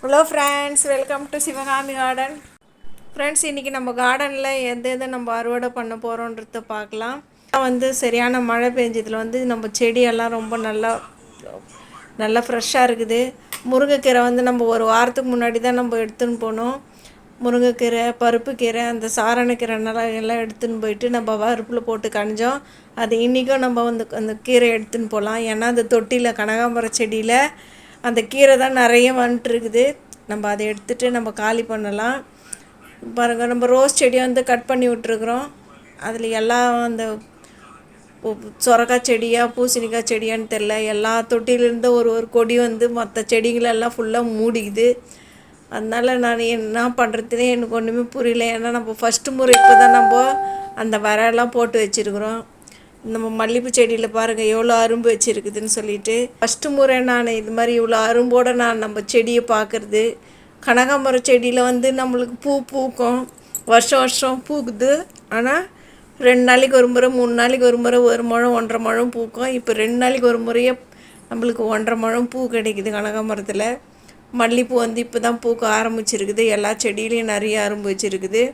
Hello friends, welcome to Sivakami garden. Friends, இன்றைக்கி நம்ம கார்டனில் எது நம்ம அறுவடை பண்ண போகிறோன்றத பார்க்கலாம். சரியான மழை பெஞ்சதில் நம்ம செடியெல்லாம் ரொம்ப நல்லா ஃப்ரெஷ்ஷாக இருக்குது. முருங்கைக்கீரை நம்ம ஒரு வாரத்துக்கு முன்னாடி தான் நம்ம எடுத்துன்னு போனோம். முருங்கைக்கீரை, பருப்புக்கீரை, அந்த சாரணக்கீரை எல்லாம் எடுத்துன்னு போயிட்டு நம்ம பருப்பில் போட்டு கணிஞ்சோம். அது இன்றைக்கும் நம்ம அந்த கீரை எடுத்துன்னு போகலாம். ஏன்னா அந்த தொட்டியில் கனகாம்பர செடியில் அந்த கீரை தான் நிறைய வந்துட்டுருக்குது. நம்ம அதை எடுத்துகிட்டு நம்ம காலி பண்ணலாம். பாருங்கள், நம்ம ரோஸ் செடியை கட் பண்ணி விட்டுருக்குறோம். அதில் எல்லாம் அந்த சொரக்காய் செடியா பூசணிக்காய் செடியான்னு தெரில, எல்லா தொட்டியிலேருந்து ஒரு கொடி மற்ற செடிகளெல்லாம் ஃபுல்லாக மூடிக்குது. அதனால் நான் என்ன பண்ணுறதுனே எனக்கு ஒன்றுமே புரியல. ஏன்னா நம்ம ஃபஸ்ட்டு முறை இப்போ தான் நம்ம அந்த வரலாம் போட்டு வச்சுருக்குறோம். நம்ம மல்லிகைப்பூ செடியில் பாருங்கள் எவ்வளோ அரும்பு வச்சுருக்குதுன்னு சொல்லிட்டு ஃபஸ்ட்டு முறை நான் இது மாதிரி இவ்வளோ அரும்போடு நான் நம்ம செடியை பார்க்குறது. கனகாம்பரம் செடியில் நம்மளுக்கு பூ பூக்கும், வருஷம் வருஷம் பூக்குது. ஆனால் 2 நாளைக்கு ஒரு முறை, 3 நாளைக்கு ஒரு முறை, 1 முழம் 1.5 முழம் பூக்கும். இப்போ 2 நாளைக்கு ஒரு முறையே நம்மளுக்கு 1.5 முழம் பூ கிடைக்குது கனகாம்பரத்தில். மல்லிகைப்பூ இப்போ தான் பூக்க ஆரம்பிச்சிருக்குது. எல்லா செடியிலையும் நிறைய அரும்பு வச்சுருக்குது.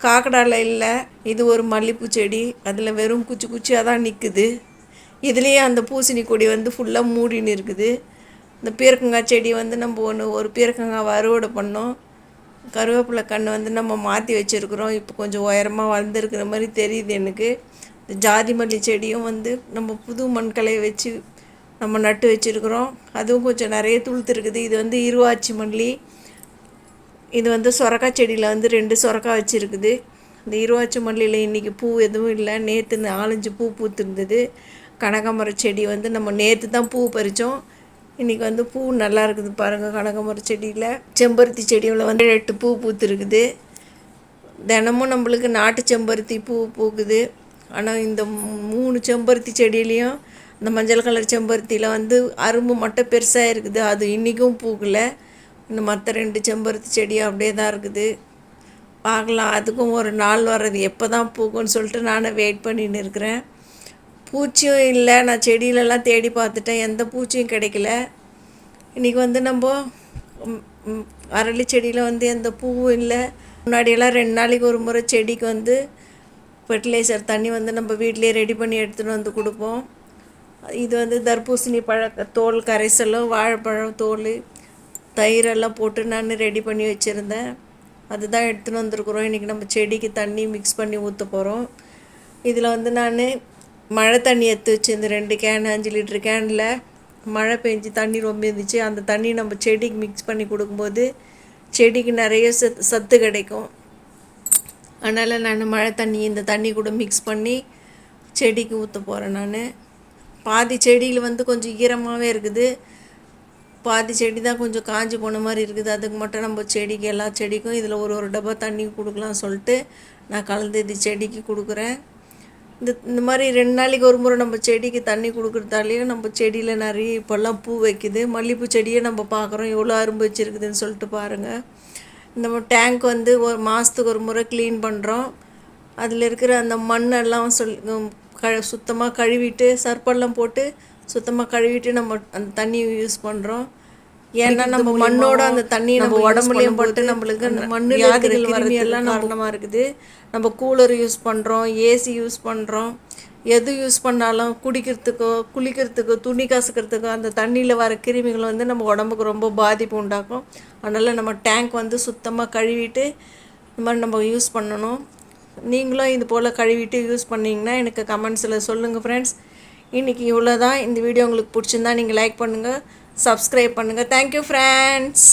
காக்கடாவில் இல்லை, இது ஒரு மல்லிகைப்பூ செடி. அதில் வெறும் குச்சி குச்சியாக தான் நிற்குது. இதுலேயே அந்த பூசணி கொடி ஃபுல்லாக மூடின்னு இருக்குது. இந்த பீர்க்கங்காய் செடி நம்ம ஒரு பீர்க்கங்காய் அறுவடை பண்ணோம். கருவேப்பிலை கன்று நம்ம மாற்றி வச்சுருக்குறோம். இப்போ கொஞ்சம் உயரமாக வளர்ந்துருக்கிற மாதிரி தெரியுது எனக்கு. இந்த ஜாதி மல்லி செடியும் நம்ம புது மண்கலையை வச்சு நம்ம நட்டு வச்சுருக்குறோம். அதுவும் கொஞ்சம் நிறைய துளுத்துருக்குது. இது இருவாச்சி மல்லி. இது சொரக்காய் செடியில் 2 சொரக்காய் வச்சுருக்குது. இந்த இருவாச்சி மல்லியில் இன்றைக்கி பூ எதுவும் இல்லை. நேற்று 4-5 பூ பூத்துருந்தது. கனகாம்பர செடி நம்ம நேற்று தான் பூ பறித்தோம். இன்றைக்கி பூ நல்லா இருக்குது பாருங்கள். கனகாம்பர செடியில் செம்பருத்தி செடியில் 8 பூ பூத்துருக்குது. தினமும் நம்மளுக்கு நாட்டு செம்பருத்தி பூ பூக்குது. ஆனால் இந்த 3 செம்பருத்தி செடியிலையும் இந்த மஞ்சள் கலர் செம்பருத்தியில் அரும்பு மட்டும் பெருசாக இருக்குது. அது இன்றைக்கும் பூக்கலை. இன்னும் மற்ற 2 செம்பருத்தி செடியும் அப்படியே தான் இருக்குது. பார்க்கலாம், அதுக்கும் ஒரு நாள் வர்றது எப்போ தான் பூக்கும்னு சொல்லிட்டு நானும் வெயிட் பண்ணின்னு இருக்கிறேன். பூச்சியும் இல்லை. நான் செடியிலலாம் தேடி பார்த்துட்டேன், எந்த பூச்சியும் கிடைக்கல. இன்றைக்கி நம்ம அரளி செடியில் எந்த பூவும் இல்லை. முன்னாடியெல்லாம் 2 நாளைக்கு ஒரு முறை செடிக்கு ஃபெர்டிலைசர் தண்ணி நம்ம வீட்டிலே ரெடி பண்ணி எடுத்துகிட்டு கொடுப்போம். இது தர்பூசணி தோல் கரைசலும், வாழைப்பழம் தோல், தயிரெல்லாம் போட்டு நான் ரெடி பண்ணி வச்சுருந்தேன். அதுதான் எடுத்துன்னு வந்துருக்குறோம். இன்றைக்கி நம்ம செடிக்கு தண்ணி மிக்ஸ் பண்ணி ஊற்ற போகிறோம். இதில் நான் மழை தண்ணி எடுத்து வச்சுருந்து 2 கேன், 5 லிட்டர் கேனில் மழை பெஞ்சு தண்ணி ரொம்ப இருந்துச்சு. அந்த தண்ணி நம்ம செடிக்கு மிக்ஸ் பண்ணி கொடுக்கும்போது செடிக்கு நிறைய சத்து கிடைக்கும். அதனால் நான் மழை தண்ணி இந்த தண்ணி கூட மிக்ஸ் பண்ணி செடிக்கு ஊற்ற போகிறேன். நான் பாதி செடியில் கொஞ்சம் ஈரமாகவே இருக்குது, பாதி செடி தான் கொஞ்சம் காஞ்சி போன மாதிரி இருக்குது. அதுக்கு மட்டும் நம்ம செடிக்கு, எல்லா செடிக்கும் இதில் ஒரு டப்பா தண்ணி கொடுக்கலாம் சொல்லிட்டு நான் கலந்து இது செடிக்கு கொடுக்குறேன். இந்த மாதிரி 2 நாளைக்கு ஒரு முறை நம்ம செடிக்கு தண்ணி கொடுக்குறதாலேயும் நம்ம செடியில் நிறைய இப்போல்லாம் பூ வைக்குது. மல்லிகைப்பூ செடியை நம்ம பார்க்குறோம் எவ்வளோ அரும்பு வச்சுருக்குதுன்னு சொல்லிட்டு பாருங்கள். நம்ம டேங்க் ஒரு மாதத்துக்கு ஒரு முறை க்ளீன் பண்ணுறோம். அதில் இருக்கிற அந்த மண்ணெல்லாம் சுத்தமாக கழுவிட்டு, சர்ப்பெல்லாம் போட்டு சுத்தமாக கழுவிட்டு நம்ம அந்த தண்ணியை யூஸ் பண்ணுறோம். ஏன்னா நம்ம மண்ணோட அந்த தண்ணி நம்ம உடம்புலையும் போட்டு நம்மளுக்கு அந்த மண்ணில் இருக்கிற கிருமியெல்லாம் காரணமாக இருக்குது. நம்ம கூலர் யூஸ் பண்ணுறோம், ஏசி யூஸ் பண்ணுறோம். எது யூஸ் பண்ணாலும் குடிக்கிறதுக்கோ, குளிக்கிறதுக்கோ, துணி கசக்கிறதுக்கோ அந்த தண்ணியில் வர கிருமிகள் நம்ம உடம்புக்கு ரொம்ப பாதிப்பு உண்டாக்கும். அதனால் நம்ம டேங்க் சுத்தமாக கழுவிட்டு இந்த மாதிரி நம்ம யூஸ் பண்ணணும். நீங்களும் இது போல் கழுவிட்டு யூஸ் பண்ணிங்கன்னா எனக்கு கமெண்ட்ஸில் சொல்லுங்கள் ஃப்ரெண்ட்ஸ். இன்றைக்கி இவ்வளோ தான். இந்த வீடியோ உங்களுக்கு பிடிச்சிருந்தா நீங்கள் லைக் பண்ணுங்கள், சப்ஸ்கிரைப் பண்ணுங்கள். Thank you friends.